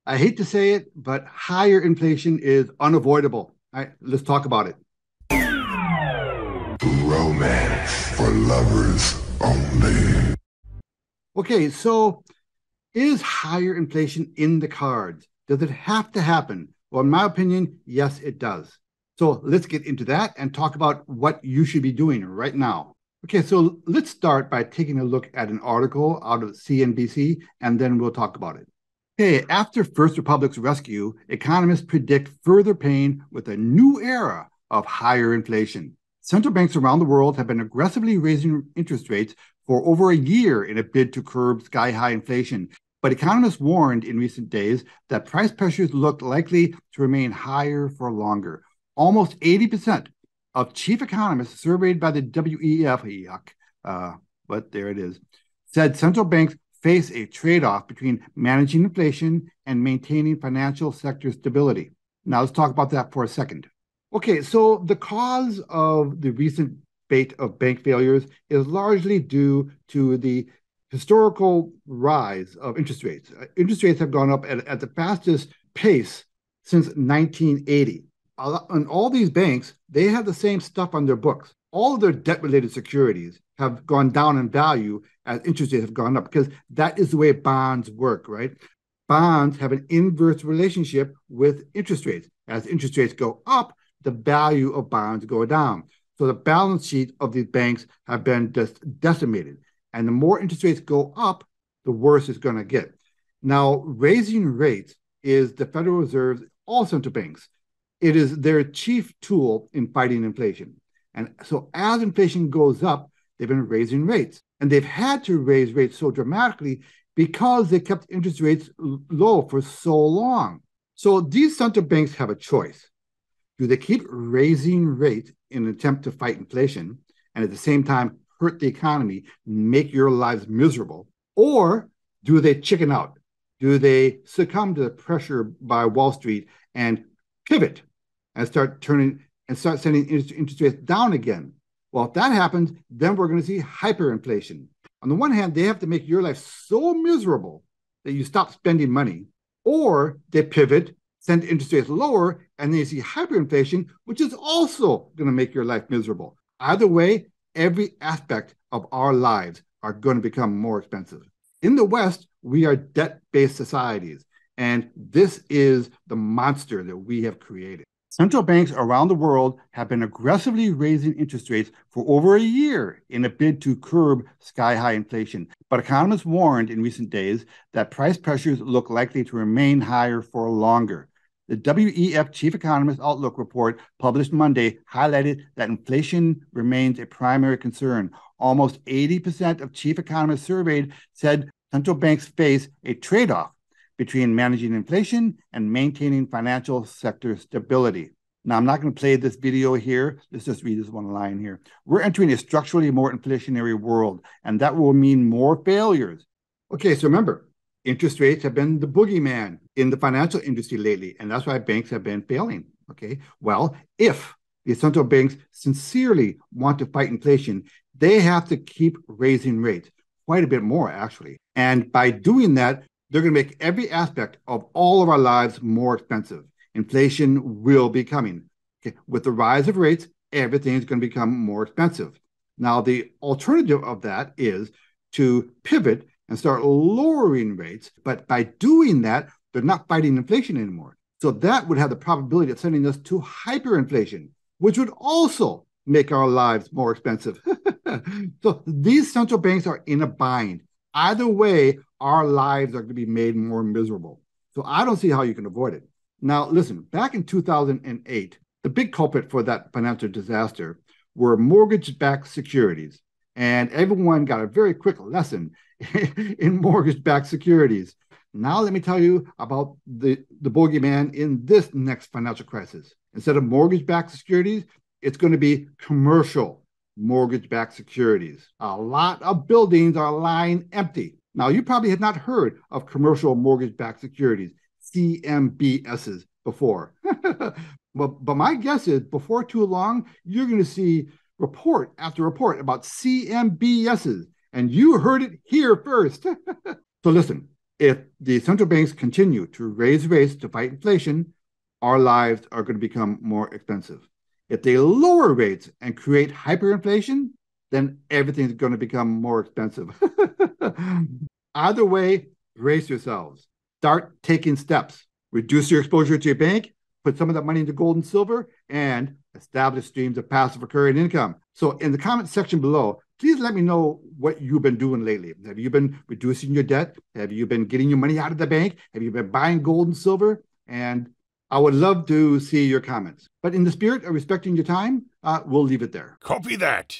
I hate to say it, but higher inflation is unavoidable. All right, let's talk about it. Romance for lovers only. Okay, so is higher inflation in the cards? Does it have to happen? Well, in my opinion, yes, it does. So let's get into that and talk about what you should be doing right now. Okay, so let's start by taking a look at an article out of CNBC, and then we'll talk about it. Okay, after First Republic's rescue, economists predict further pain with a new era of higher inflation. Central banks around the world have been aggressively raising interest rates for over a year in a bid to curb sky-high inflation. But economists warned in recent days that price pressures looked likely to remain higher for longer. Almost 80% of chief economists surveyed by the WEF, but there it is, said central banks face a trade-off between managing inflation and maintaining financial sector stability. Now let's talk about that for a second. Okay, so the cause of the recent spate of bank failures is largely due to the historical rise of interest rates. Interest rates have gone up at the fastest pace since 1980. And all these banks, they have the same stuff on their books. All of their debt-related securities have gone down in value as interest rates have gone up because that is the way bonds work, right? Bonds have an inverse relationship with interest rates. As interest rates go up, the value of bonds go down. So the balance sheet of these banks have been just decimated. And the more interest rates go up, the worse it's going to get. Now, raising rates is the Federal Reserve's, all central banks. It is their chief tool in fighting inflation. And so as inflation goes up, they've been raising rates. And they've had to raise rates so dramatically because they kept interest rates low for so long. So these central banks have a choice. Do they keep raising rates in an attempt to fight inflation and at the same time hurt the economy, make your lives miserable? Or do they chicken out? Do they succumb to the pressure by Wall Street and pivot and start sending interest rates down again? Well, if that happens, then we're going to see hyperinflation. On the one hand, they have to make your life so miserable that you stop spending money, or they pivot, send interest rates lower, and then you see hyperinflation, which is also going to make your life miserable. Either way, every aspect of our lives are going to become more expensive. In the West, we are debt-based societies, and this is the monster that we have created. Central banks around the world have been aggressively raising interest rates for over a year in a bid to curb sky-high inflation. But economists warned in recent days that price pressures look likely to remain higher for longer. The WEF Chief Economist Outlook report published Monday highlighted that inflation remains a primary concern. Almost 80% of chief economists surveyed said central banks face a trade-off between managing inflation and maintaining financial sector stability. Now, I'm not going to play this video here. Let's just read this one line here. We're entering a structurally more inflationary world, and that will mean more failures. Okay, so remember, interest rates have been the boogeyman in the financial industry lately, and that's why banks have been failing. Okay, well, if the central banks sincerely want to fight inflation, they have to keep raising rates, quite a bit more, actually. And by doing that, they're going to make every aspect of all of our lives more expensive. Inflation will be coming. Okay? With the rise of rates, everything is going to become more expensive. Now, the alternative of that is to pivot and start lowering rates. But by doing that, they're not fighting inflation anymore. So that would have the probability of sending us to hyperinflation, which would also make our lives more expensive. So these central banks are in a bind. Either way, our lives are going to be made more miserable. So I don't see how you can avoid it. Now, listen, back in 2008, the big culprit for that financial disaster were mortgage-backed securities. And everyone got a very quick lesson in mortgage-backed securities. Now let me tell you about the bogeyman in this next financial crisis. Instead of mortgage-backed securities, it's going to be commercial mortgage-backed securities. A lot of buildings are lying empty. Now, you probably had not heard of commercial mortgage-backed securities, CMBSs, before. but my guess is before too long, you're going to see report after report about CMBSs, and you heard it here first. So listen, If the central banks continue to raise rates to fight inflation, our lives are going to become more expensive. If they lower rates and create hyperinflation, then everything's going to become more expensive. Either way, brace yourselves. Start taking steps. Reduce your exposure to your bank, put some of that money into gold and silver, and establish streams of passive recurring income. So in the comment section below, please let me know what you've been doing lately. Have you been reducing your debt? Have you been getting your money out of the bank? Have you been buying gold and silver? And I would love to see your comments. But in the spirit of respecting your time, we'll leave it there. Copy that.